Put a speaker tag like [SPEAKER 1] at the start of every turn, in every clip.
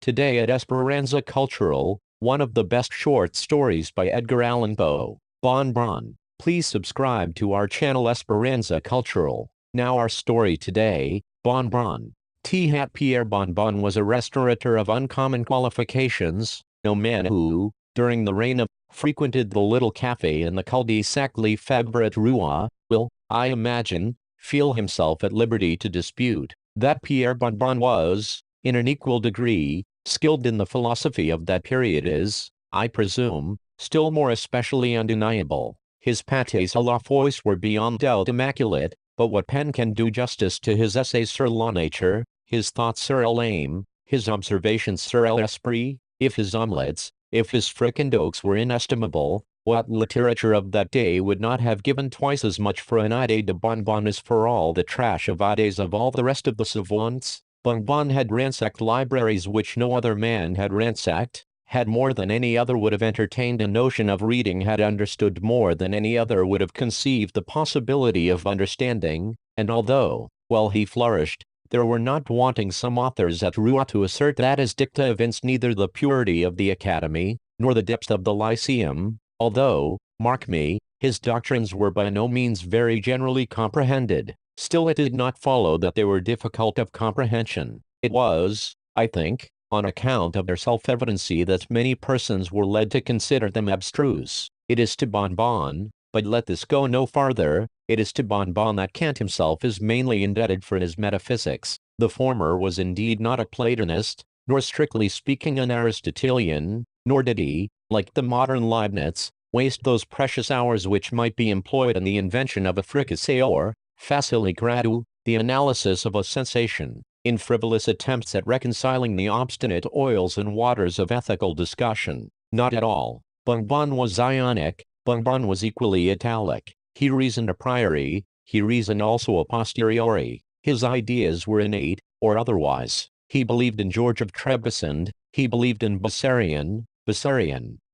[SPEAKER 1] Today at Esperanza Cultural, one of the best short stories by Edgar Allan Poe, Bon Bon. Please subscribe to our channel Esperanza Cultural. Now our story today, Bon Bon. Pierre Bon Bon was a restaurateur of uncommon qualifications, no man who, during the reign of, frequented the little cafe in the cul-de-sac Les Fabres Roi, will, I imagine, feel himself at liberty to dispute that Pierre Bon Bon was, in an equal degree, skilled in the philosophy of that period is, I presume, still more especially undeniable. His pâtés à la foisse were beyond doubt immaculate, but what pen can do justice to his essays sur la nature, his thoughts sur l'âme, his observations sur l'esprit? If his omelettes, if his fricandeaux were inestimable, what literature of that day would not have given twice as much for an idée de Bon Bon as for all the trash of idées of all the rest of the savants? Bon Bon had ransacked libraries which no other man had ransacked, had more than any other would have entertained a notion of reading, had understood more than any other would have conceived the possibility of understanding, and although, while he flourished, there were not wanting some authors at Rouen to assert that his dicta evinced neither the purity of the Academy, nor the depth of the Lyceum, although, mark me, his doctrines were by no means very generally comprehended, still it did not follow that they were difficult of comprehension. It was, I think, on account of their self-evidency that many persons were led to consider them abstruse. It is to Bon Bon, but let this go no farther, it is to Bon Bon that Kant himself is mainly indebted for his metaphysics. The former was indeed not a Platonist, nor strictly speaking an Aristotelian, nor did he, like the modern Leibniz, waste those precious hours which might be employed in the invention of a fricassee or, facile gradu, the analysis of a sensation, in frivolous attempts at reconciling the obstinate oils and waters of ethical discussion. Not at all. Bon Bon was Ionic, Bon Bon was equally Italic. He reasoned a priori, he reasoned also a posteriori. His ideas were innate, or otherwise. He believed in George of Trebizond, he believed in Bessarion.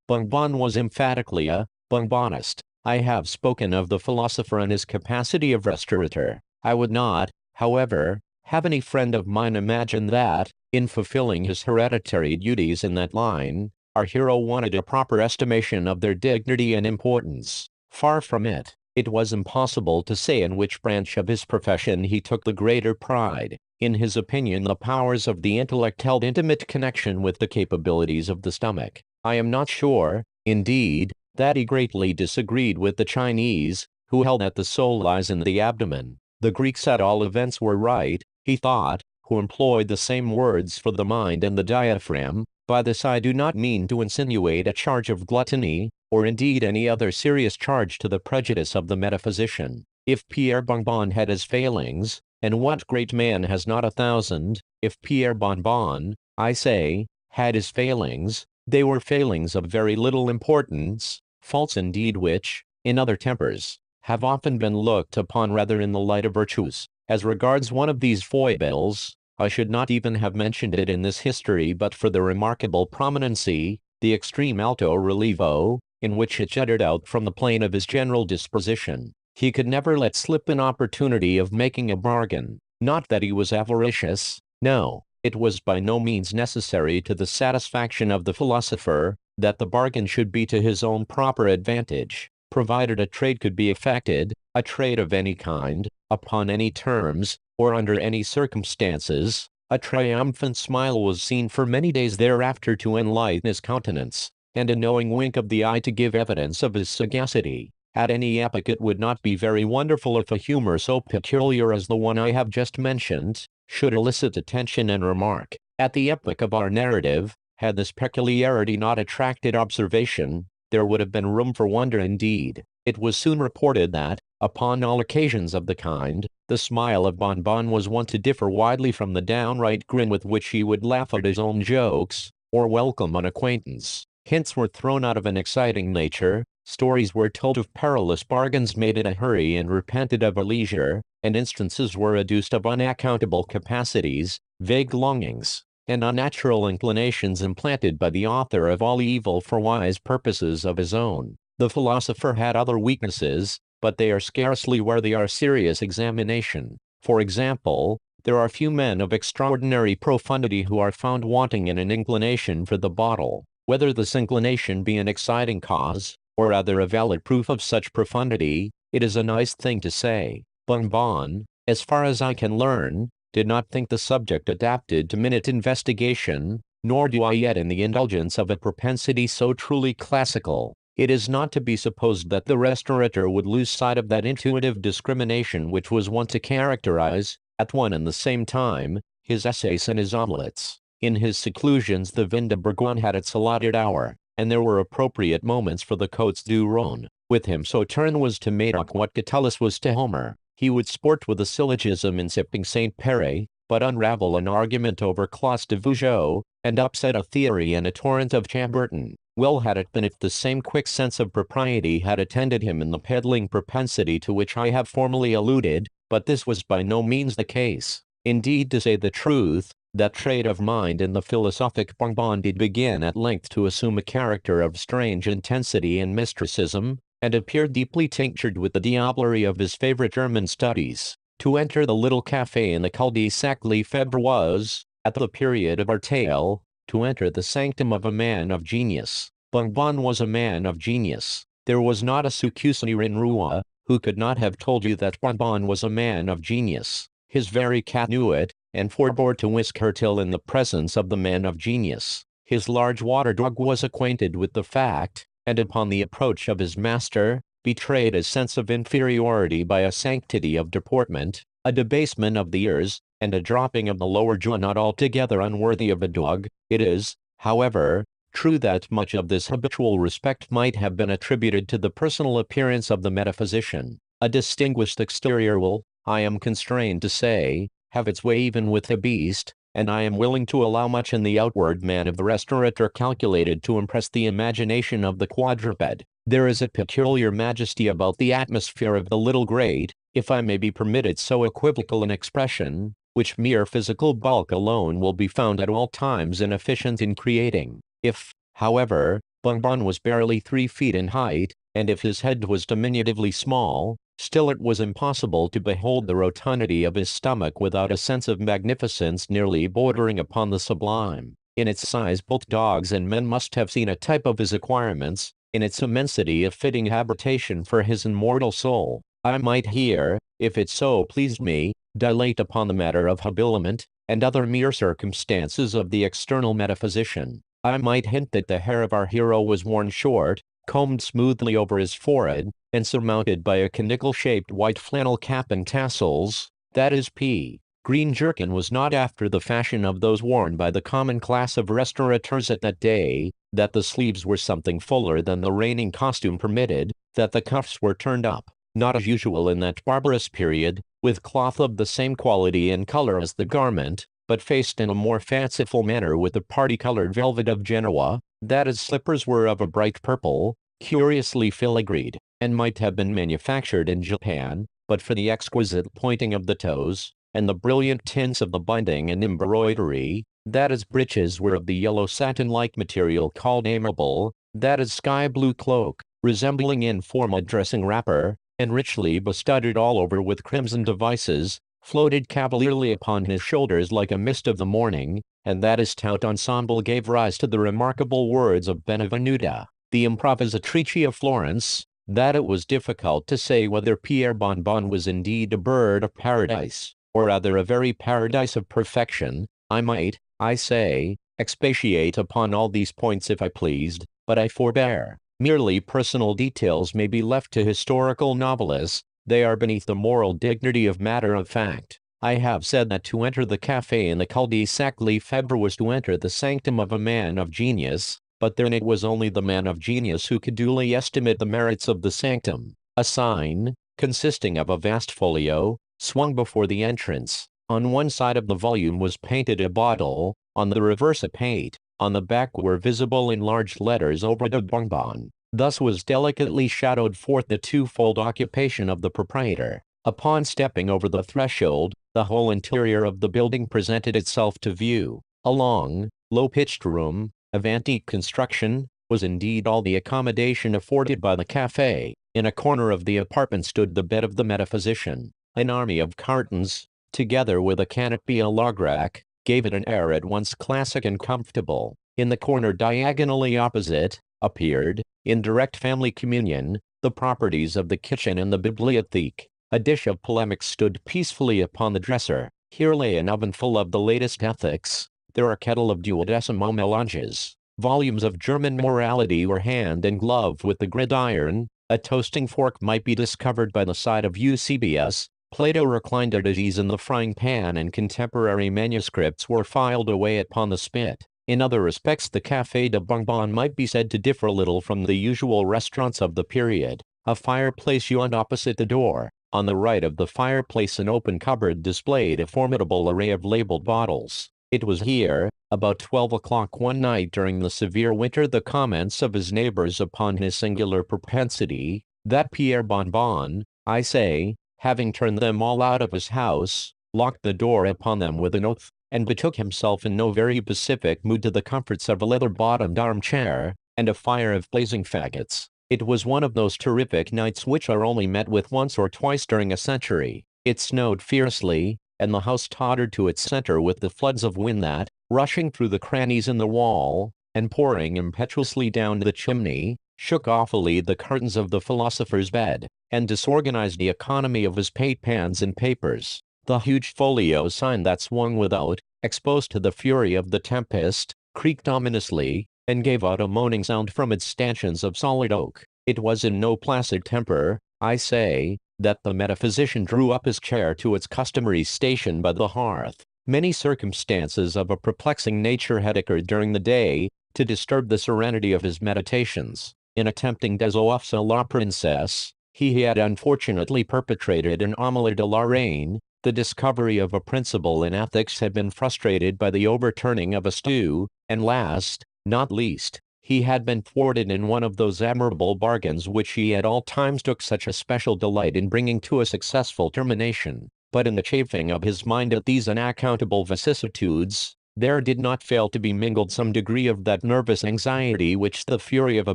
[SPEAKER 1] Bon Bon was emphatically a Bon Bonist. I have spoken of the philosopher and his capacity of restaurateur. I would not, however, have any friend of mine imagine that, in fulfilling his hereditary duties in that line, our hero wanted a proper estimation of their dignity and importance. Far from it. It was impossible to say in which branch of his profession he took the greater pride. In his opinion, the powers of the intellect held intimate connection with the capabilities of the stomach. I am not sure, indeed, that he greatly disagreed with the Chinese, who held that the soul lies in the abdomen. The Greeks at all events were right, he thought, who employed the same words for the mind and the diaphragm. By this I do not mean to insinuate a charge of gluttony, or indeed any other serious charge to the prejudice of the metaphysician. If Pierre Bon Bon had his failings, and what great man has not 1,000, if Pierre Bon Bon, I say, had his failings, they were failings of very little importance, faults indeed which, in other tempers, have often been looked upon rather in the light of virtues. As regards one of these foibles, I should not even have mentioned it in this history but for the remarkable prominency, the extreme alto relievo, in which it jutted out from the plane of his general disposition. He could never let slip an opportunity of making a bargain. Not that he was avaricious, no, it was by no means necessary to the satisfaction of the philosopher, that the bargain should be to his own proper advantage, provided a trade could be effected, a trade of any kind, upon any terms, or under any circumstances. A triumphant smile was seen for many days thereafter to enlighten his countenance, and a knowing wink of the eye to give evidence of his sagacity. At any epoch it would not be very wonderful if a humor so peculiar as the one I have just mentioned, should elicit attention and remark. At the epoch of our narrative, had this peculiarity not attracted observation, there would have been room for wonder indeed. It was soon reported that, upon all occasions of the kind, the smile of Bon Bon was wont to differ widely from the downright grin with which he would laugh at his own jokes, or welcome an acquaintance. Hints were thrown out of an exciting nature, stories were told of perilous bargains made in a hurry and repented of a leisure, and instances were adduced of unaccountable capacities, vague longings, and unnatural inclinations implanted by the author of all evil for wise purposes of his own. The philosopher had other weaknesses, but they are scarcely worthy our serious examination. For example, There are few men of extraordinary profundity who are found wanting in an inclination for the bottle, whether this inclination be an exciting cause, or rather a valid proof of such profundity. It is a nice thing to say, Bon Bon, as far as I can learn, did not think the subject adapted to minute investigation, nor do I yet in the indulgence of a propensity so truly classical. It is not to be supposed that the restaurateur would lose sight of that intuitive discrimination which was wont to characterize, at one and the same time, his essays and his omelettes. In his seclusions the vin de Bourgogne had its allotted hour, and there were appropriate moments for the Côtes du Rhône. With him Sauterne was to Madoc what Catullus was to Homer. He would sport with a syllogism in sipping Saint Péray, but unravel an argument over Clos de Vougeot, and upset a theory in a torrent of Chambertin. Well had it been if the same quick sense of propriety had attended him in the peddling propensity to which I have formerly alluded, but this was by no means the case. Indeed, to say the truth, that trait of mind in the philosophic Bon Bon did begin at length to assume a character of strange intensity and mysticism, and appeared deeply tinctured with the diablerie of his favorite German studies. To enter the little café in the cul-de-sac Lefebvre was, at the period of our tale, to enter the sanctum of a man of genius. Bon Bon was a man of genius. There was not a succurseur in Rouen who could not have told you that Bon Bon was a man of genius. His very cat knew it, and forbore to whisk her tail in the presence of the man of genius. His large water dog was acquainted with the fact, and upon the approach of his master, betrayed a sense of inferiority by a sanctity of deportment, a debasement of the ears, and a dropping of the lower jaw not altogether unworthy of a dog. It is, however, true that much of this habitual respect might have been attributed to the personal appearance of the metaphysician. A distinguished exterior will, I am constrained to say, have its way even with a beast, and I am willing to allow much in the outward man of the restaurateur calculated to impress the imagination of the quadruped. There is a peculiar majesty about the atmosphere of the little grate, if I may be permitted so equivocal an expression, which mere physical bulk alone will be found at all times inefficient in creating. If, however, Bon Bon was barely 3 feet in height, and if his head was diminutively small, still it was impossible to behold the rotundity of his stomach without a sense of magnificence nearly bordering upon the sublime. In its size both dogs and men must have seen a type of his acquirements, in its immensity a fitting habitation for his immortal soul. I might here, if it so pleased me, dilate upon the matter of habiliment, and other mere circumstances of the external metaphysician. I might hint that the hair of our hero was worn short, combed smoothly over his forehead, and surmounted by a conical-shaped white flannel cap and tassels, that his pea-green jerkin was not after the fashion of those worn by the common class of restaurateurs at that day, that the sleeves were something fuller than the reigning costume permitted, that the cuffs were turned up, not as usual in that barbarous period, with cloth of the same quality and color as the garment, but faced in a more fanciful manner with the party-colored velvet of Genoa, that his slippers were of a bright purple, curiously filigreed, and might have been manufactured in Japan, but for the exquisite pointing of the toes, and the brilliant tints of the binding and embroidery, that his breeches were of the yellow satin-like material called amiable, that his sky-blue cloak, resembling in form a dressing wrapper, and richly bestudded all over with crimson devices, floated cavalierly upon his shoulders like a mist of the morning, and that his stout ensemble gave rise to the remarkable words of Benvenuta, the improvisatrice of Florence, that it was difficult to say whether Pierre Bon Bon was indeed a bird of paradise, or rather a very paradise of perfection. I might, I say, expatiate upon all these points if I pleased, but I forbear. Merely personal details may be left to historical novelists, they are beneath the moral dignity of matter of fact. I have said that to enter the café in the cul-de-sac Lefebvre was to enter the sanctum of a man of genius, but then it was only the man of genius who could duly estimate the merits of the sanctum. A sign, consisting of a vast folio, swung before the entrance. On one side of the volume was painted a bottle, on the reverse a pate. On the back were visible in large letters Obra de Bon Bon. Thus was delicately shadowed forth the twofold occupation of the proprietor. Upon stepping over the threshold, the whole interior of the building presented itself to view. A long, low-pitched room, of antique construction, was indeed all the accommodation afforded by the café. In a corner of the apartment stood the bed of the metaphysician. An army of cartons, together with a canopy and log rack, gave it an air at once classic and comfortable. In the corner diagonally opposite, appeared, in direct family communion, the properties of the kitchen and the bibliothèque. A dish of polemics stood peacefully upon the dresser. Here lay an oven full of the latest ethics. There a kettle of duodecimo melanges. Volumes of German morality were hand and glove with the gridiron. A toasting fork might be discovered by the side of Eusebius. Plato reclined at ease in the frying pan, and contemporary manuscripts were filed away upon the spit. In other respects the Café de Bonbon might be said to differ little from the usual restaurants of the period. A fireplace yawned opposite the door. On the right of the fireplace an open cupboard displayed a formidable array of labeled bottles. It was here, about 12 o'clock one night during the severe winter, the comments of his neighbors upon his singular propensity, that Pierre Bonbon, I say, having turned them all out of his house, locked the door upon them with an oath, and betook himself in no very pacific mood to the comforts of a leather-bottomed armchair, and a fire of blazing faggots. It was one of those terrific nights which are only met with once or twice during a century. It snowed fiercely, and the house tottered to its center with the floods of wind that, rushing through the crannies in the wall, and pouring impetuously down the chimney, shook awfully the curtains of the philosopher's bed, and disorganized the economy of his paint pans and papers. The huge folio sign that swung without, exposed to the fury of the tempest, creaked ominously, and gave out a moaning sound from its stanchions of solid oak. It was in no placid temper, I say, that the metaphysician drew up his chair to its customary station by the hearth. Many circumstances of a perplexing nature had occurred during the day, to disturb the serenity of his meditations. In attempting des oeufs à la princesse, he had unfortunately perpetrated an omelette de la reine. The discovery of a principle in ethics had been frustrated by the overturning of a stew, and last, not least, he had been thwarted in one of those admirable bargains which he at all times took such a special delight in bringing to a successful termination. But in the chafing of his mind at these unaccountable vicissitudes, there did not fail to be mingled some degree of that nervous anxiety which the fury of a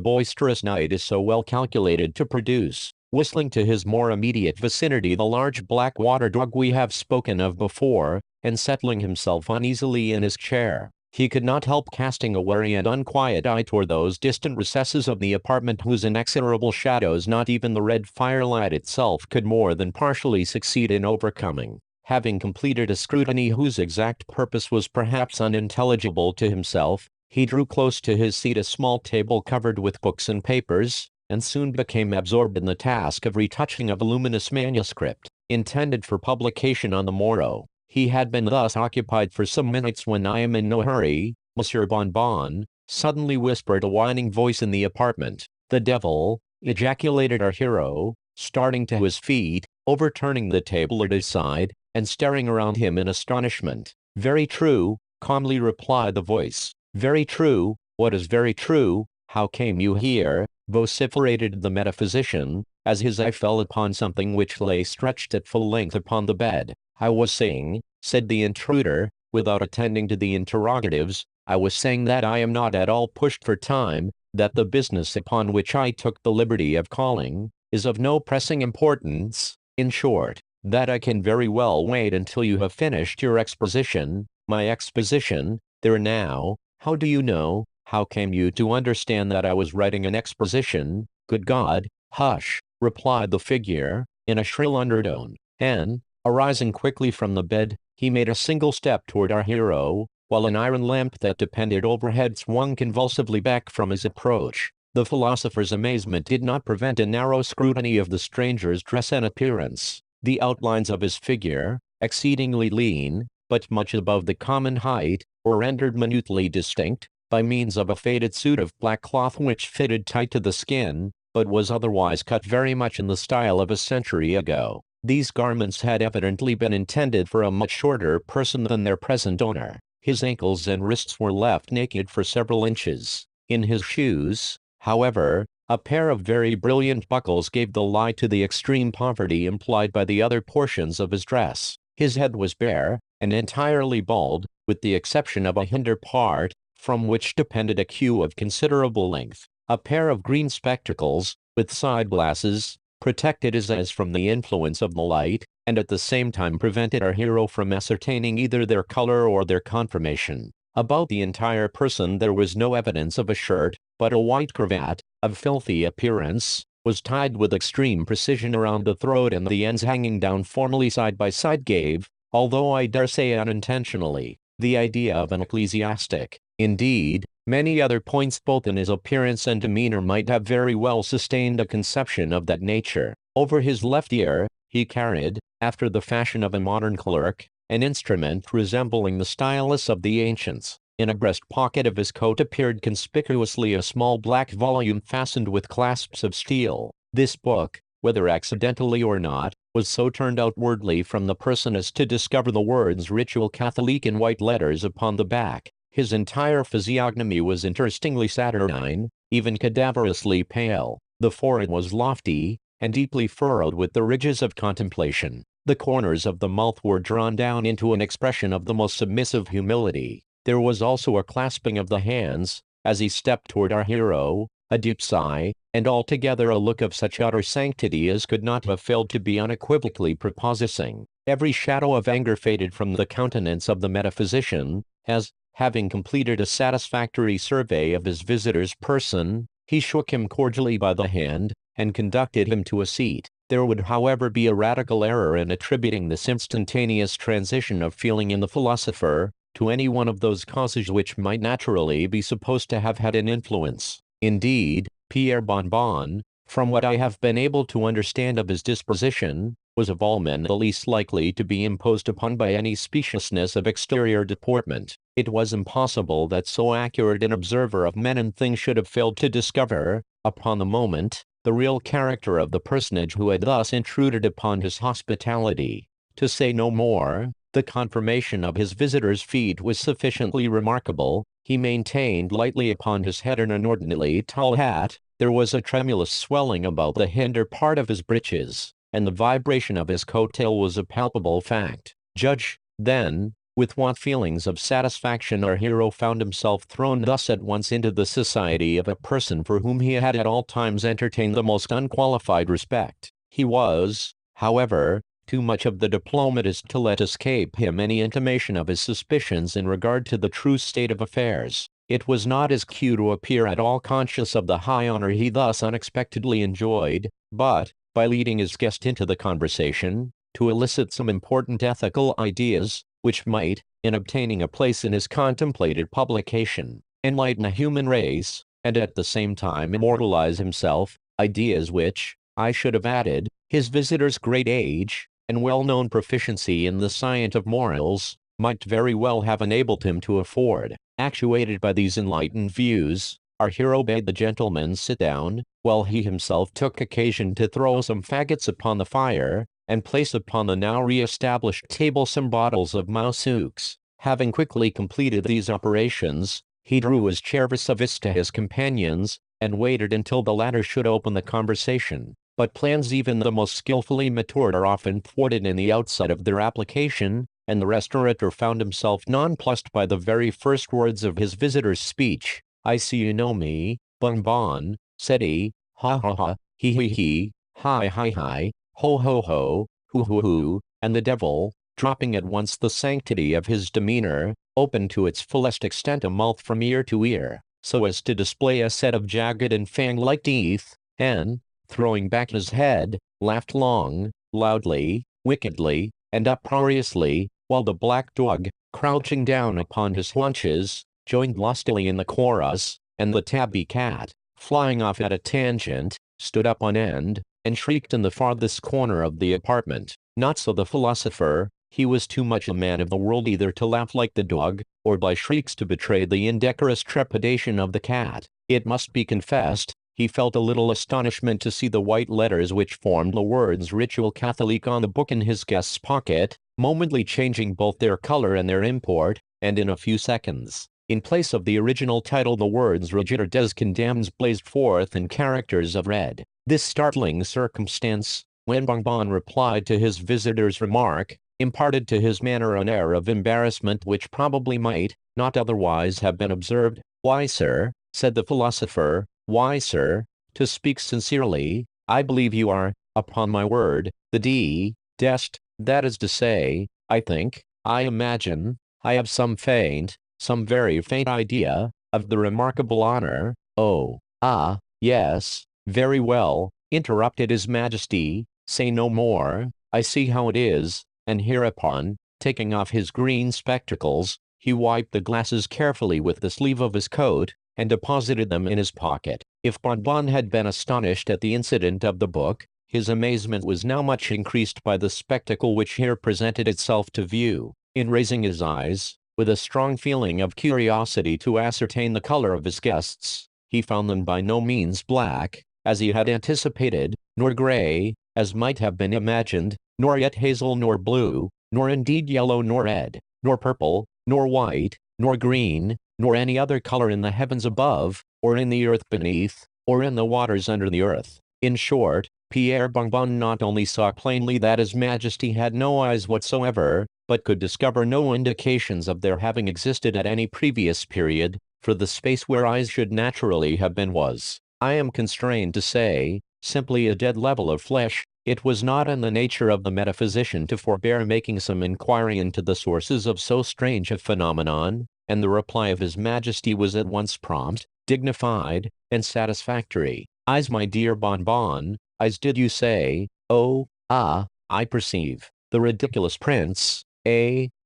[SPEAKER 1] boisterous night is so well calculated to produce. Whistling to his more immediate vicinity the large black water dog we have spoken of before, and settling himself uneasily in his chair, he could not help casting a wary and unquiet eye toward those distant recesses of the apartment whose inexorable shadows not even the red firelight itself could more than partially succeed in overcoming. Having completed a scrutiny whose exact purpose was perhaps unintelligible to himself, he drew close to his seat a small table covered with books and papers, and soon became absorbed in the task of retouching a voluminous manuscript, intended for publication on the morrow. He had been thus occupied for some minutes when "I am in no hurry, Monsieur Bonbon," suddenly whispered a whining voice in the apartment. "The devil!" ejaculated our hero, starting to his feet, overturning the table at his side, and staring around him in astonishment. "Very true," calmly replied the voice. "Very true. What is very true? How came you here?" vociferated the metaphysician, as his eye fell upon something which lay stretched at full length upon the bed. "I was saying," said the intruder, without attending to the interrogatives, "I was saying that I am not at all pushed for time, that the business upon which I took the liberty of calling is of no pressing importance, in short, that I can very well wait until you have finished your exposition." "My exposition? There now, how do you know? How came you to understand that I was writing an exposition?" "Good God!" "Hush!" replied the figure, in a shrill undertone, and, arising quickly from the bed, he made a single step toward our hero, while an iron lamp that depended overhead swung convulsively back from his approach. The philosopher's amazement did not prevent a narrow scrutiny of the stranger's dress and appearance. The outlines of his figure, exceedingly lean, but much above the common height, were rendered minutely distinct, by means of a faded suit of black cloth which fitted tight to the skin, but was otherwise cut very much in the style of a century ago. These garments had evidently been intended for a much shorter person than their present owner. His ankles and wrists were left naked for several inches. In his shoes, however, a pair of very brilliant buckles gave the lie to the extreme poverty implied by the other portions of his dress. His head was bare, and entirely bald, with the exception of a hinder part, from which depended a queue of considerable length. A pair of green spectacles, with side glasses, protected his eyes from the influence of the light, and at the same time prevented our hero from ascertaining either their color or their conformation. About the entire person there was no evidence of a shirt, but a white cravat, of filthy appearance, was tied with extreme precision around the throat, and the ends hanging down formally side by side gave, although I dare say unintentionally, the idea of an ecclesiastic. Indeed, many other points both in his appearance and demeanor might have very well sustained a conception of that nature. Over his left ear, he carried, after the fashion of a modern clerk, an instrument resembling the stylus of the ancients. In a breast pocket of his coat appeared conspicuously a small black volume fastened with clasps of steel. This book, whether accidentally or not, was so turned outwardly from the person as to discover the words Ritual Catholique in white letters upon the back. His entire physiognomy was interestingly saturnine, even cadaverously pale. The forehead was lofty, and deeply furrowed with the ridges of contemplation. The corners of the mouth were drawn down into an expression of the most submissive humility. There was also a clasping of the hands, as he stepped toward our hero, a deep sigh, and altogether a look of such utter sanctity as could not have failed to be unequivocally prepossessing. Every shadow of anger faded from the countenance of the metaphysician, as, having completed a satisfactory survey of his visitor's person, he shook him cordially by the hand, and conducted him to a seat. There would however be a radical error in attributing this instantaneous transition of feeling in the philosopher, to any one of those causes which might naturally be supposed to have had an influence. Indeed, Pierre Bonbon, from what I have been able to understand of his disposition, was of all men the least likely to be imposed upon by any speciousness of exterior deportment. It was impossible that so accurate an observer of men and things should have failed to discover, upon the moment, the real character of the personage who had thus intruded upon his hospitality. To say no more, the conformation of his visitor's feet was sufficiently remarkable. He maintained lightly upon his head an inordinately tall hat. There was a tremulous swelling about the hinder part of his breeches, and the vibration of his coat tail was a palpable fact. Judge, then, with what feelings of satisfaction our hero found himself thrown thus at once into the society of a person for whom he had at all times entertained the most unqualified respect. He was, however, too much of the diplomatist to let escape him any intimation of his suspicions in regard to the true state of affairs. It was not his cue to appear at all conscious of the high honor he thus unexpectedly enjoyed, but, by leading his guest into the conversation, to elicit some important ethical ideas, which might, in obtaining a place in his contemplated publication, enlighten a human race, and at the same time immortalize himself, ideas which, I should have added, his visitor's great age, and well-known proficiency in the science of morals, might very well have enabled him to afford. Actuated by these enlightened views, our hero bade the gentleman sit down, while he himself took occasion to throw some faggots upon the fire, and place upon the now re-established table some bottles of Mousseux. Having quickly completed these operations, he drew his chair vis-a-vis to his companions, and waited until the latter should open the conversation. But plans even the most skillfully matured are often thwarted in the outset of their application, and the restaurateur found himself nonplussed by the very first words of his visitor's speech. "I see you know me, Bonbon," said he. "Ha ha ha, he, hi hi hi, ho ho ho, hoo, and the devil, dropping at once the sanctity of his demeanor, opened to its fullest extent a mouth from ear to ear, so as to display a set of jagged and fang-like teeth, and, throwing back his head, laughed long, loudly, wickedly, and uproariously, while the black dog, crouching down upon his haunches, joined lustily in the chorus, and the tabby cat, flying off at a tangent, stood up on end, and shrieked in the farthest corner of the apartment. Not so the philosopher. He was too much a man of the world either to laugh like the dog, or by shrieks to betray the indecorous trepidation of the cat. It must be confessed, he felt a little astonishment to see the white letters which formed the words Ritual Catholique on the book in his guest's pocket, momently changing both their color and their import, and in a few seconds, in place of the original title, the words Regitor des Condamnes blazed forth in characters of red. This startling circumstance, when Bonbon replied to his visitor's remark, imparted to his manner an air of embarrassment which probably might not otherwise have been observed. "Why, sir," said the philosopher, "why, sir, to speak sincerely, I believe you are, upon my word, the d—dest That is to say, I think, I imagine, I have some very faint idea, of the remarkable honor. Oh, ah, yes, very well, interrupted his Majesty, say no more, I see how it is, and hereupon, taking off his green spectacles, he wiped the glasses carefully with the sleeve of his coat, and deposited them in his pocket. If Bonbon had been astonished at the incident of the book, his amazement was now much increased by the spectacle which here presented itself to view. In raising his eyes, with a strong feeling of curiosity to ascertain the color of his guests, he found them by no means black, as he had anticipated, nor gray, as might have been imagined, nor yet hazel nor blue, nor indeed yellow nor red, nor purple, nor white, nor green, nor any other color in the heavens above, or in the earth beneath, or in the waters under the earth. In short, Pierre Bonbon not only saw plainly that His Majesty had no eyes whatsoever, but could discover no indications of their having existed at any previous period, for the space where eyes should naturally have been was, I am constrained to say, simply a dead level of flesh. It was not in the nature of the metaphysician to forbear making some inquiry into the sources of so strange a phenomenon, and the reply of His Majesty was at once prompt, dignified, and satisfactory. Eyes, my dear Bonbon, eyes did you say? Oh, ah, I perceive. The ridiculous prints,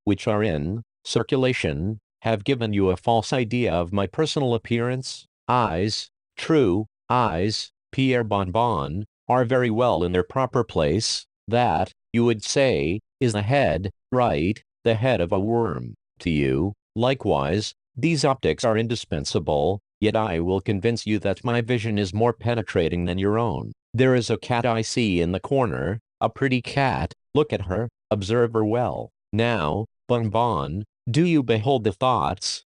[SPEAKER 1] which are in circulation, have given you a false idea of my personal appearance. Eyes, true, eyes, Pierre Bonbon, are very well in their proper place. That, you would say, is the head, right, the head of a worm. To you, likewise, these optics are indispensable, yet I will convince you that my vision is more penetrating than your own. There is a cat I see in the corner, a pretty cat, look at her, observe her well. Now, Bonbon, do you behold the thoughts,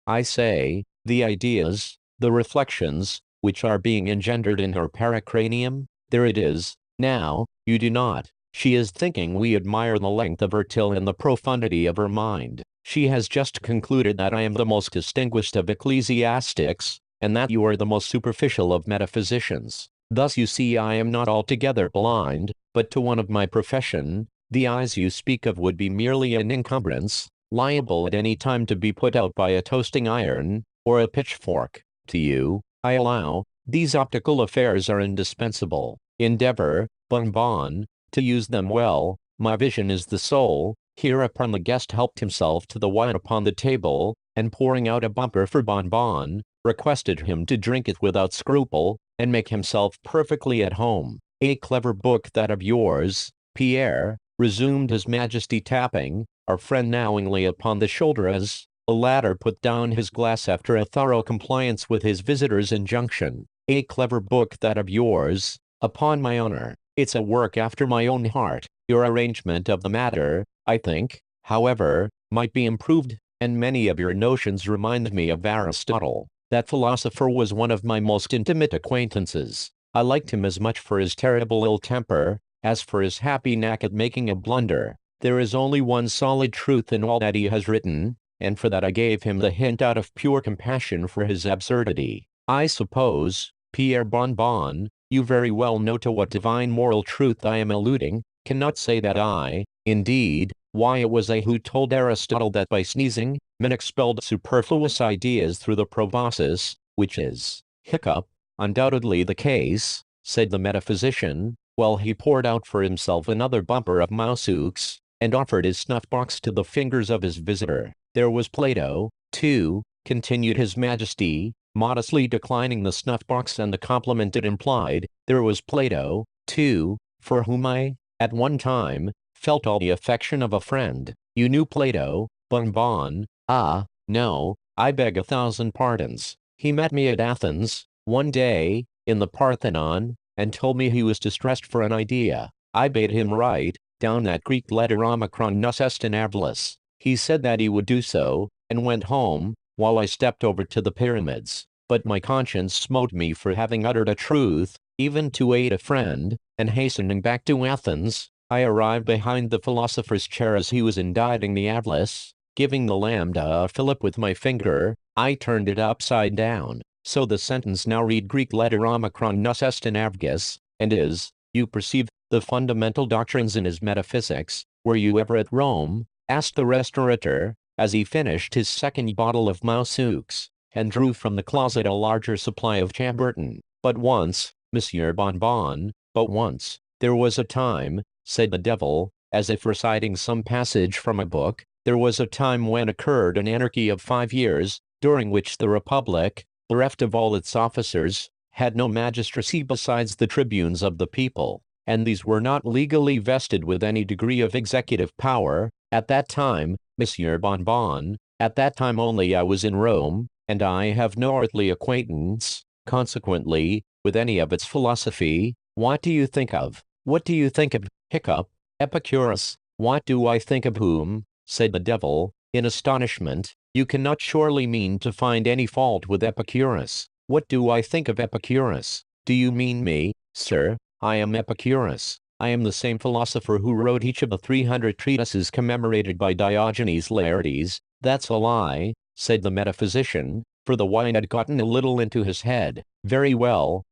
[SPEAKER 1] I say, the ideas, the reflections, which are being engendered in her pericranium? There it is. Now, you do not. She is thinking we admire the length of her till and the profundity of her mind. She has just concluded that I am the most distinguished of ecclesiastics, and that you are the most superficial of metaphysicians. Thus you see I am not altogether blind, but to one of my profession, the eyes you speak of would be merely an encumbrance, liable at any time to be put out by a toasting iron, or a pitchfork. To you, I allow, these optical affairs are indispensable. Endeavor, Bonbon, to use them well. My vision is the soul. Hereupon the guest helped himself to the wine upon the table, and pouring out a bumper for Bonbon, requested him to drink it without scruple, and make himself perfectly at home. A clever book that of yours, Pierre, resumed His Majesty, tapping our friend knowingly upon the shoulder as the latter put down his glass after a thorough compliance with his visitor's injunction. A clever book that of yours, upon my honor. It's a work after my own heart. Your arrangement of the matter, I think, however, might be improved, and many of your notions remind me of Aristotle. That philosopher was one of my most intimate acquaintances. I liked him as much for his terrible ill temper, as for his happy knack at making a blunder. There is only one solid truth in all that he has written, and for that I gave him the hint out of pure compassion for his absurdity. I suppose, Pierre Bonbon, you very well know to what divine moral truth I am alluding. Cannot say that I, indeed, why it was I who told Aristotle that by sneezing, men expelled superfluous ideas through the proboscis, which is, hiccup, undoubtedly the case, said the metaphysician, while he poured out for himself another bumper of Mousseux, and offered his snuff-box to the fingers of his visitor. There was Plato, too, continued His Majesty, modestly declining the snuff-box and the compliment it implied. There was Plato, too, for whom I, at one time, felt all the affection of a friend. You knew Plato, Bonbon? Ah, no, I beg 1,000 pardons. He met me at Athens, one day, in the Parthenon, and told me he was distressed for an idea. I bade him write down that Greek letter Omicron Nus Est in Avlis. He said that he would do so, and went home, while I stepped over to the pyramids. But my conscience smote me for having uttered a truth, even to aid a friend, and hastening back to Athens, I arrived behind the philosopher's chair as he was inditing the Atlas. Giving the lambda a fillip with my finger, I turned it upside down, so the sentence now read Greek letter Omicron Nus Est in Avgis, and is, you perceive, the fundamental doctrines in his metaphysics. Were you ever at Rome? Asked the restaurateur, as he finished his second bottle of Mousseux, and drew from the closet a larger supply of Chambertin. But once, Monsieur Bonbon, but once, there was a time, said the devil, as if reciting some passage from a book, there was a time when occurred an anarchy of 5 years, during which the Republic, bereft of all its officers, had no magistracy besides the tribunes of the people, and these were not legally vested with any degree of executive power. At that time, Monsieur Bonbon, at that time only I was in Rome, and I have no earthly acquaintance, consequently, with any of its philosophy. What do you think of? What do you think of, hiccup, Epicurus? What do I think of whom? Said the devil, in astonishment. You cannot surely mean to find any fault with Epicurus. What do I think of Epicurus? Do you mean me, sir? I am Epicurus. I am the same philosopher who wrote each of the 300 treatises commemorated by Diogenes Laertes. That's a lie, said the metaphysician, for the wine had gotten a little into his head. Very well,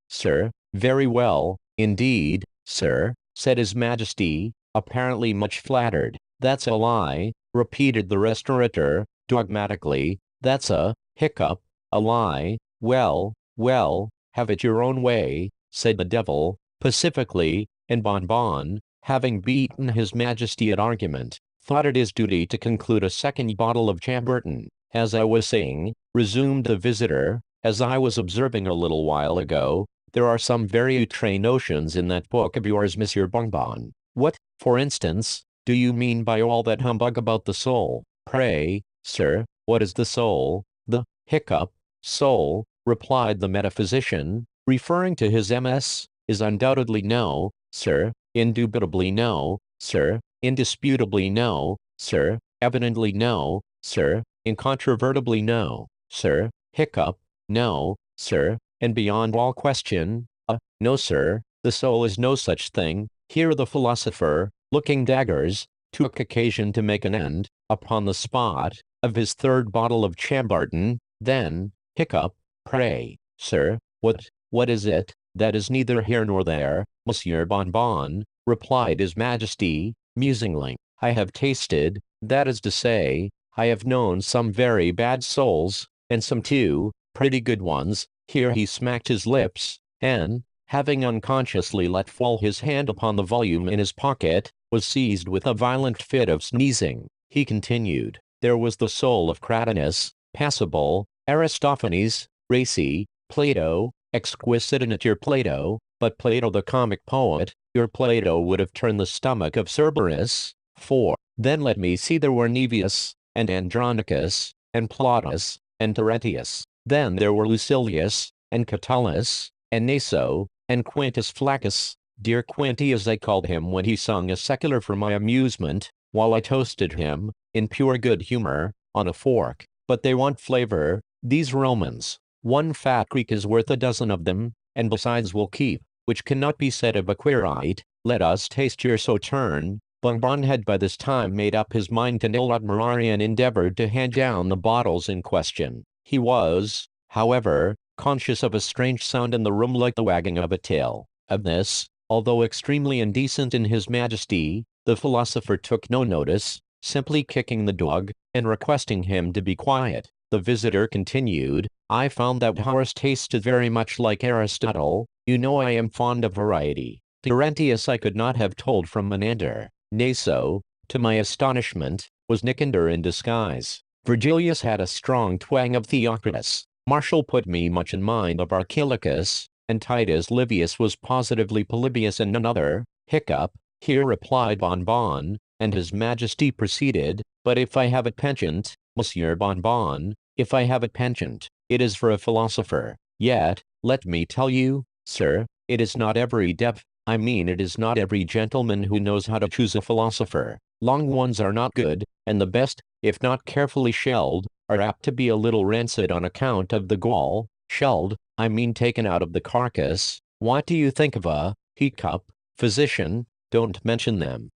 [SPEAKER 1] sir, very well, indeed, sir, said his majesty, apparently much flattered. That's a lie, repeated the restaurateur, dogmatically. That's a hiccup, a lie. Well, have it your own way, said the devil, pacifically, and Bonbon, having beaten his majesty at argument, thought it his duty to conclude a second bottle of Chambertin. As I was saying, resumed the visitor, as I was observing a little while ago, there are some very outre notions in that book of yours, Monsieur Bonbon. What, for instance, do you mean by all that humbug about the soul? Pray, sir, what is the soul? The hiccup, soul, replied the metaphysician, referring to his MS, is undoubtedly no, sir, indubitably no, sir, indisputably no, sir, evidently no, sir, incontrovertibly no, sir, hiccup, no, sir, and beyond all question, no, sir, the soul is no such thing. Here the philosopher, looking daggers, took occasion to make an end, upon the spot, of his third bottle of Chambertin. Then, hiccup, pray, sir, what is it? That is neither here nor there, Monsieur Bonbon, replied his majesty, musingly. I have tasted, that is to say, I have known some very bad souls, and some too, pretty good ones. Here he smacked his lips, and, having unconsciously let fall his hand upon the volume in his pocket, was seized with a violent fit of sneezing. He continued, there was the soul of Cratinus, passable, Aristophanes, racy, Plato, exquisite and at your Plato, but Plato the comic poet, your Plato would have turned the stomach of Cerberus. 4. Then let me see, there were Nevius, and Andronicus, and Plautus, and Terentius. Then there were Lucilius, and Catullus, and Naso, and Quintus Flaccus, dear Quinty as I called him when he sung a secular for my amusement, while I toasted him, in pure good humor, on a fork. But they want flavor, these Romans. One fat Greek is worth a dozen of them, and besides will keep, which cannot be said of a Quirite. Let us taste your Sauterne. Bonbon had by this time made up his mind to nil admirari and endeavored to hand down the bottles in question. He was, however, conscious of a strange sound in the room like the wagging of a tail. Of this, although extremely indecent in his majesty, the philosopher took no notice, simply kicking the dog, and requesting him to be quiet. The visitor continued, I found that Horace tasted very much like Aristotle. You know I am fond of variety. Terentius I could not have told from Menander. Naso, to my astonishment, was Nicander in disguise. Virgilius had a strong twang of Theocritus. Martial put me much in mind of Archilochus, and Titus Livius was positively Polybius and none other. Hiccup, here replied Bonbon, and his majesty proceeded, but if I have a penchant, Monsieur Bonbon, if I have a penchant, it is for a philosopher. Yet, let me tell you, sir, it is not every it is not every gentleman who knows how to choose a philosopher. Long ones are not good, and the best, if not carefully shelled, are apt to be a little rancid on account of the gall. Shelled, taken out of the carcass. What do you think of a hiccup, physician? Don't mention them.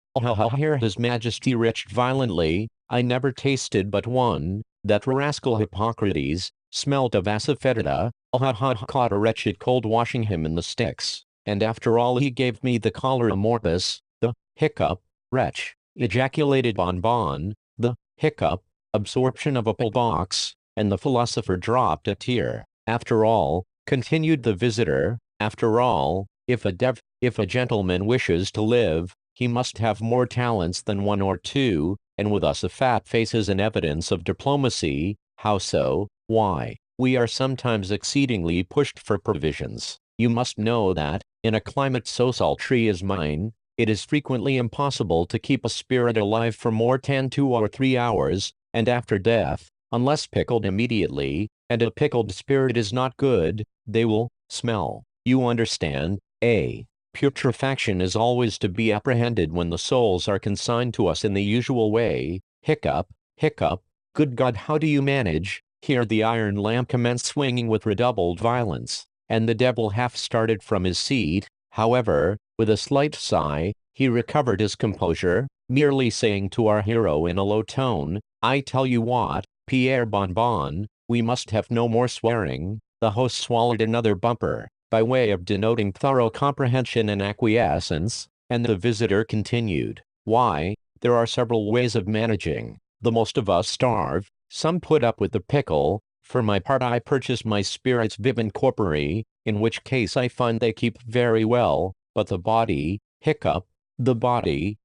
[SPEAKER 1] Here his majesty retched violently. I never tasted but one, that rascal Hippocrates, smelt of asafoetida. Caught a wretched cold washing him in the Styx. and after all he gave me the cholera morbus, the hiccup, wretch, ejaculated Bon, the hiccup, absorption of a pillbox, and the philosopher dropped a tear. After all, continued the visitor, after all, if a gentleman wishes to live, he must have more talents than one or two, and with us a fat face is an evidence of diplomacy. How so? Why, we are sometimes exceedingly pushed for provisions. You must know that, in a climate so sultry as mine, it is frequently impossible to keep a spirit alive for more than 2 or 3 hours, and after death, unless pickled immediately, and a pickled spirit is not good, they will smell. You understand, eh? Putrefaction is always to be apprehended when the souls are consigned to us in the usual way. Hiccup, hiccup, good God, how do you manage? Here the iron lamp commenced swinging with redoubled violence, and the devil half started from his seat. However, with a slight sigh, he recovered his composure, merely saying to our hero in a low tone, I tell you what, Pierre Bon, we must have no more swearing. The host swallowed another bumper, by way of denoting thorough comprehension and acquiescence, and the visitor continued, why, there are several ways of managing. The most of us starve, some put up with the pickle. For my part I purchase my spirits vivant corpore, in which case I find they keep very well, but the body, hiccup, the body,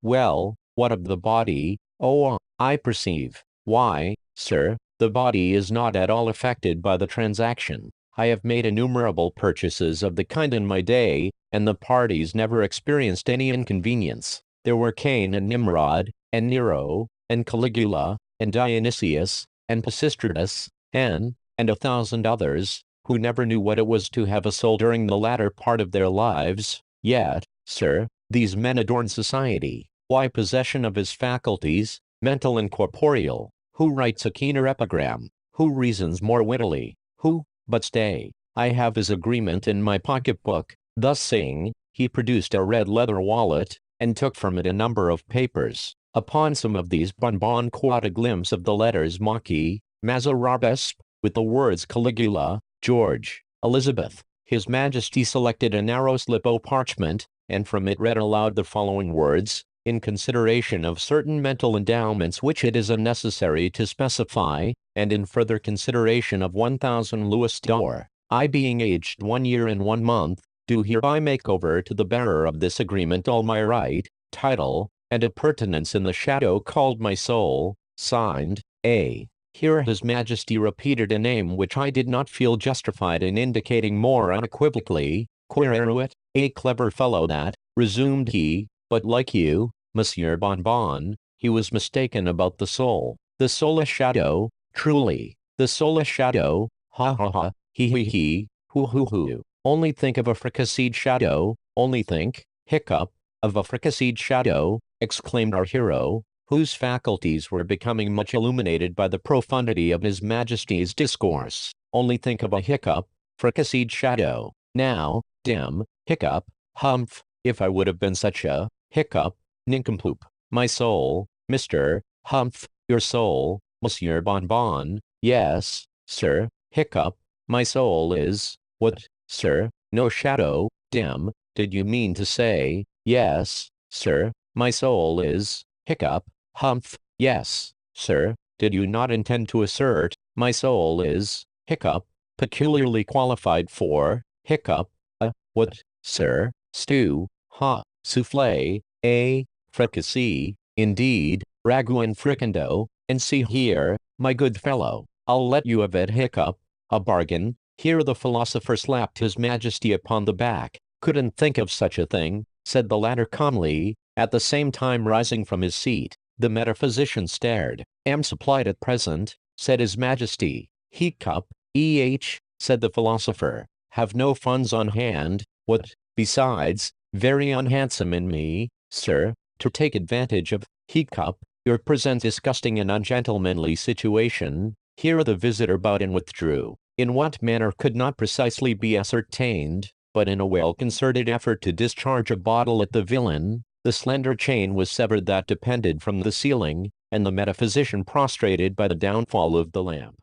[SPEAKER 1] well, what of the body? Oh, I perceive. Why, sir, the body is not at all affected by the transaction. I have made innumerable purchases of the kind in my day, and the parties never experienced any inconvenience. There were Cain and Nimrod, and Nero, and Caligula, and Dionysius, and Pisistratus, and 1,000 others, who never knew what it was to have a soul during the latter part of their lives. Yet, sir, these men adorn society. Why, possession of his faculties, mental and corporeal. Who writes a keener epigram? Who reasons more wittily? Who? But stay, I have his agreement in my pocket-book. Thus saying, he produced a red leather wallet, and took from it a number of papers. Upon some of these Bon caught a glimpse of the letters Machi, Mazarabesp, with the words Caligula, George, Elizabeth. His Majesty selected a narrow slip of parchment, and from it read aloud the following words, in consideration of certain mental endowments which it is unnecessary to specify, and in further consideration of 1,000 louis d'or, I being aged 1 year and 1 month, do hereby make over to the bearer of this agreement all my right, title, and appurtenance in the shadow called my soul, signed, A. Here His Majesty repeated a name which I did not feel justified in indicating more unequivocally. Queruit, a clever fellow that, resumed he, but like you, Monsieur Bon, he was mistaken about the soul. The soul a shadow, truly, the soul a shadow, ha, he, hoo. Only think of a fricasseed shadow, only think, hiccup, of a fricasseed shadow, exclaimed our hero, whose faculties were becoming much illuminated by the profundity of His Majesty's discourse. Only think of a hiccup, fricasseed shadow. Now, dim, hiccup, humph, if I would have been such a, hiccup, nincompoop. My soul, Mr. Humph, your soul, Monsieur Bon, yes, sir, hiccup, my soul is, what, sir, no shadow, dim, did you mean to say, yes, sir, my soul is, hiccup, humph, yes, sir, did you not intend to assert, my soul is, hiccup, peculiarly qualified for, hiccup, what, sir, stew, ha, souffle, fricassee, indeed, ragout and fricando, and see here, my good fellow, I'll let you have it, hiccup, a bargain. Here the philosopher slapped His Majesty upon the back. Couldn't think of such a thing, said the latter calmly, at the same time rising from his seat. The metaphysician stared. Am supplied at present, said His Majesty. Hiccup, said the philosopher, have no funds on hand. What, besides, very unhandsome in me, sir, to take advantage of, hiccup, your present disgusting and ungentlemanly situation. Here the visitor bowed and withdrew. In what manner could not precisely be ascertained, but in a well-concerted effort to discharge a bottle at the villain, the slender chain was severed that depended from the ceiling, and the metaphysician prostrated by the downfall of the lamp.